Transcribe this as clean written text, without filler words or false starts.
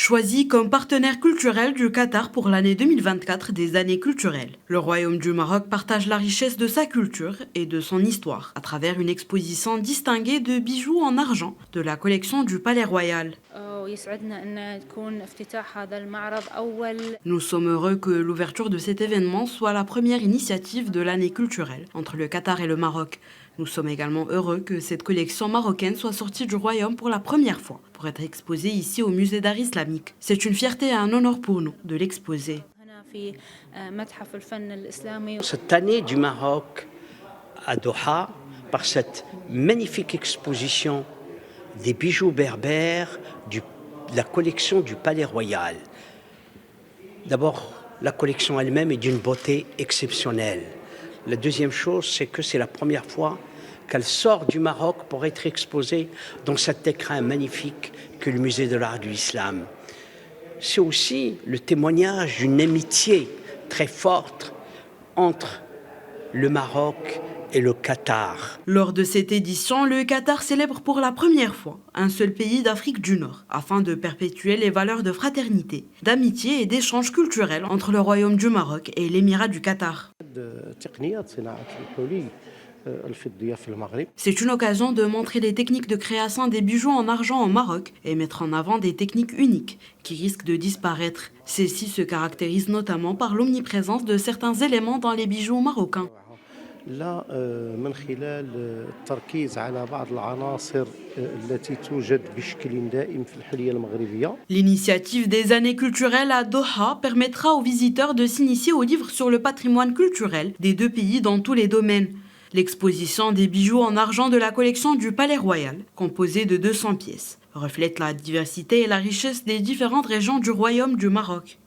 choisi comme partenaire culturel du Qatar pour l'année 2024 des années culturelles. Le Royaume du Maroc partage la richesse de sa culture et de son histoire à travers une exposition distinguée de bijoux en argent de la collection du Palais Royal. Nous sommes heureux que l'ouverture de cet événement soit la première initiative de l'année culturelle entre le Qatar et le Maroc. Nous sommes également heureux que cette collection marocaine soit sortie du Royaume pour la première fois pour être exposée ici au musée d'art islamique. C'est une fierté et un honneur pour nous de l'exposer. Cette année du Maroc à Doha, par cette magnifique exposition des bijoux berbères de la collection du Palais Royal. D'abord, la collection elle-même est d'une beauté exceptionnelle. La deuxième chose, c'est que c'est la première fois qu'elle sort du Maroc pour être exposée dans cet écrin magnifique que le musée de l'art de l'islam. C'est aussi le témoignage d'une amitié très forte entre le Maroc et le Qatar. Lors de cette édition, le Qatar célèbre pour la première fois un seul pays d'Afrique du Nord, afin de perpétuer les valeurs de fraternité, d'amitié et d'échange culturel entre le Royaume du Maroc et l'Émirat du Qatar. C'est une occasion de montrer les techniques de création des bijoux en argent au Maroc et mettre en avant des techniques uniques qui risquent de disparaître. Celles-ci se caractérisent notamment par l'omniprésence de certains éléments dans les bijoux marocains. L'initiative des années culturelles à Doha permettra aux visiteurs de s'initier aux livres sur le patrimoine culturel des deux pays dans tous les domaines. L'exposition des bijoux en argent de la collection du Palais Royal, composée de 200 pièces, reflète la diversité et la richesse des différentes régions du Royaume du Maroc.